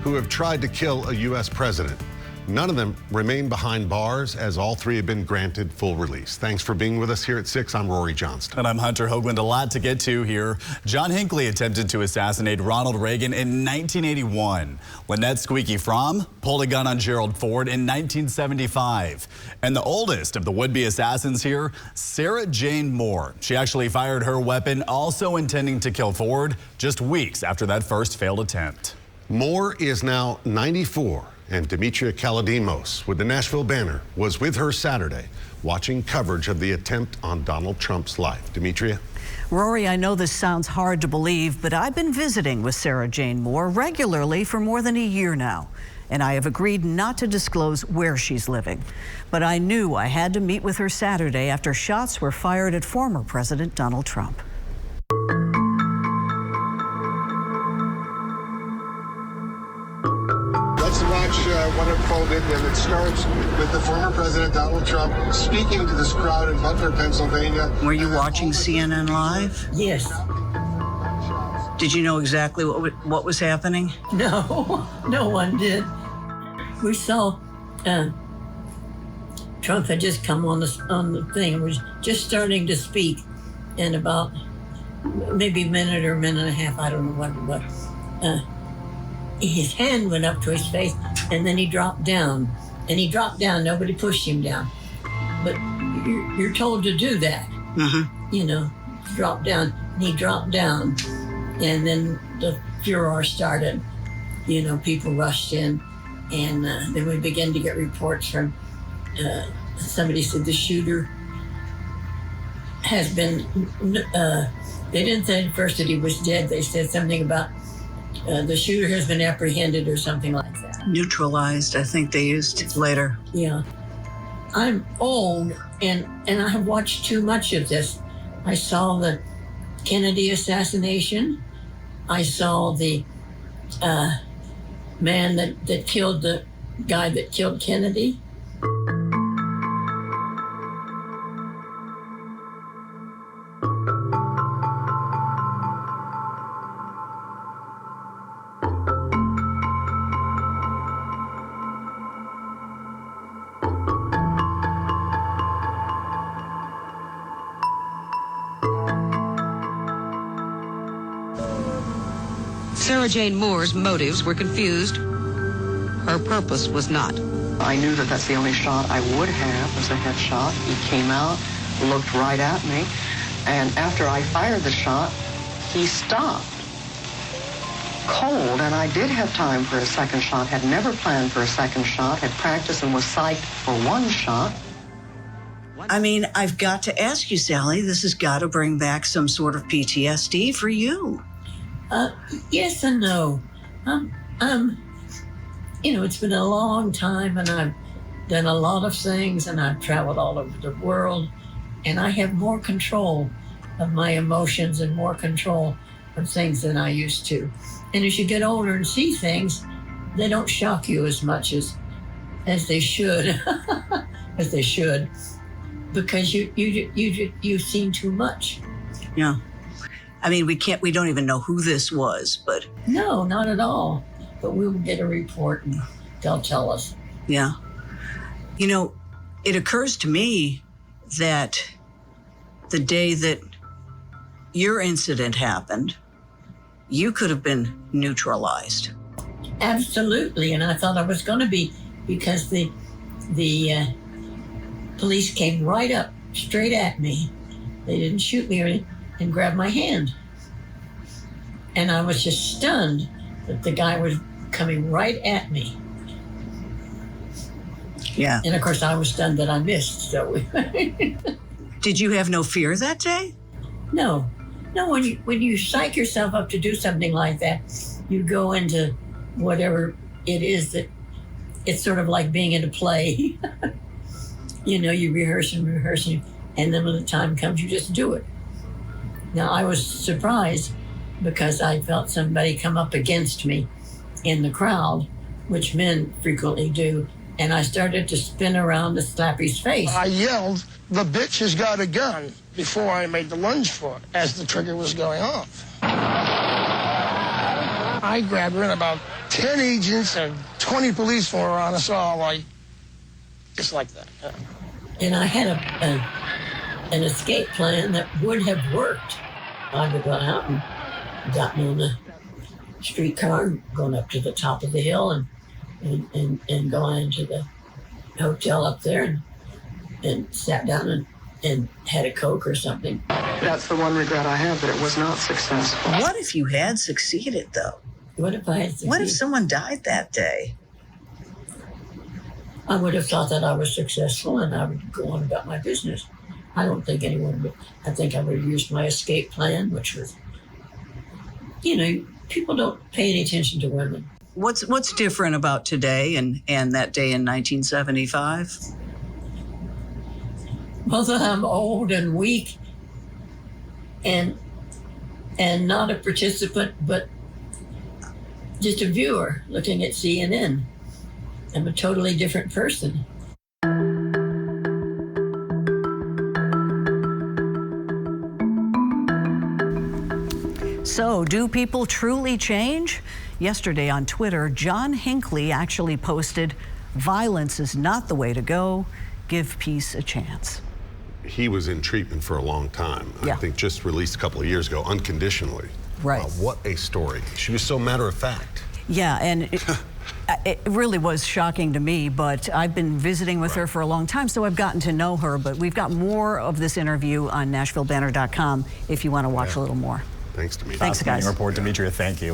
who have tried to kill a U.S. president. None of them remain behind bars, as all three have been granted full release. Thanks for being with us here at 6. I'm Rory Johnston. And I'm Hunter Hoagland. A lot to get to here. John Hinckley attempted to assassinate Ronald Reagan in 1981. Lynette Squeaky Fromm pulled a gun on Gerald Ford in 1975. And the oldest of the would-be assassins here, Sara Jane Moore. She actually fired her weapon, also intending to kill Ford, just weeks after that first failed attempt. Moore is now 94. And Demetria Kaladimos with the Nashville Banner was with her Saturday watching coverage of the attempt on Donald Trump's life. Demetria? Rory, I know this sounds hard to believe, but I've been visiting with Sara Jane Moore regularly for more than a year now. And I have agreed not to disclose where she's living. But I knew I had to meet with her Saturday after shots were fired at former President Donald Trump. Let's watch what unfolded, and it starts with the former President Donald Trump speaking to this crowd in Butler, Pennsylvania. Were you watching CNN Live? Yes. Did you know exactly what was happening? No, no one did. We saw Trump had just come on the thing, was just starting to speak, and about maybe a minute or a minute and a half, I don't know what, his hand went up to his face, and then he dropped down. And he dropped down. Nobody pushed him down. But you're told to do that. Mm-hmm. You know, drop down. And he dropped down. And then the furor started. You know, people rushed in. And then we began to get reports from somebody said the shooter has been, they didn't say at first that he was dead. They said something about the shooter has been apprehended or something like that. Neutralized, I think they used later. Yeah. I'm old, and I have watched too much of this. I saw the Kennedy assassination. I saw the man that killed the guy that killed Kennedy. Sara Jane Moore's motives were confused. Her purpose was not. I knew that that's the only shot I would have was a headshot. He came out, looked right at me, and after I fired the shot, he stopped. Cold, and I did have time for a second shot, had never planned for a second shot, had practiced and was psyched for one shot. I mean, I've got to ask you, Sally, this has got to bring back some sort of PTSD for you. Yes and no. You know, it's been a long time, and I've done a lot of things, and I've traveled all over the world, and I have more control of my emotions and more control of things than I used to. And as you get older and see things, they don't shock you as much as they should, as they should, because you've seen too much. Yeah. I mean, we don't even know who this was, but. No, not at all. But we'll get a report and they'll tell us. Yeah. You know, it occurs to me that the day that your incident happened, you could have been neutralized. Absolutely, and I thought I was going to be, because the police came right up, straight at me. They didn't shoot me or anything, and grabbed my hand. And I was just stunned that the guy was coming right at me. Yeah. And of course I was stunned that I missed, so. Did you have no fear that day? No. No, when you psych yourself up to do something like that, you go into whatever it is that, it's sort of like being in a play. You know, you rehearse, and then when the time comes, you just do it. Now, I was surprised because I felt somebody come up against me in the crowd, which men frequently do, and I started to spin around to slap his face. I yelled, "The bitch has got a gun," before I made the lunge for it, as the trigger was going off. I grabbed her, and about 10 agents and 20 policemen were on us all, like, just like that. And I had an escape plan that would have worked. I would have gone out and gotten on the streetcar, going up to the top of the hill and gone into the hotel up there and sat down and had a Coke or something. That's the one regret I have, that it was not successful. What if you had succeeded, though? What if I had succeeded? What if someone died that day? I would have thought that I was successful and I would go on about my business. I don't think anyone would. I think I would have used my escape plan, which was, people don't pay any attention to women. What's different about today and that day in 1975? Well, that I'm old and weak and not a participant, but just a viewer looking at CNN. I'm a totally different person. So, do people truly change? Yesterday on Twitter, John Hinckley actually posted, "Violence is not the way to go. Give peace a chance." He was in treatment for a long time. Yeah. I think just released a couple of years ago, unconditionally. Right. What a story. She was so matter of fact. Yeah, and it really was shocking to me, but I've been visiting with her for a long time, so I've gotten to know her. But we've got more of this interview on NashvilleBanner.com if you want to watch a little more. Thanks, Demetria. Thanks, guys. Report, Demetria. Thank you.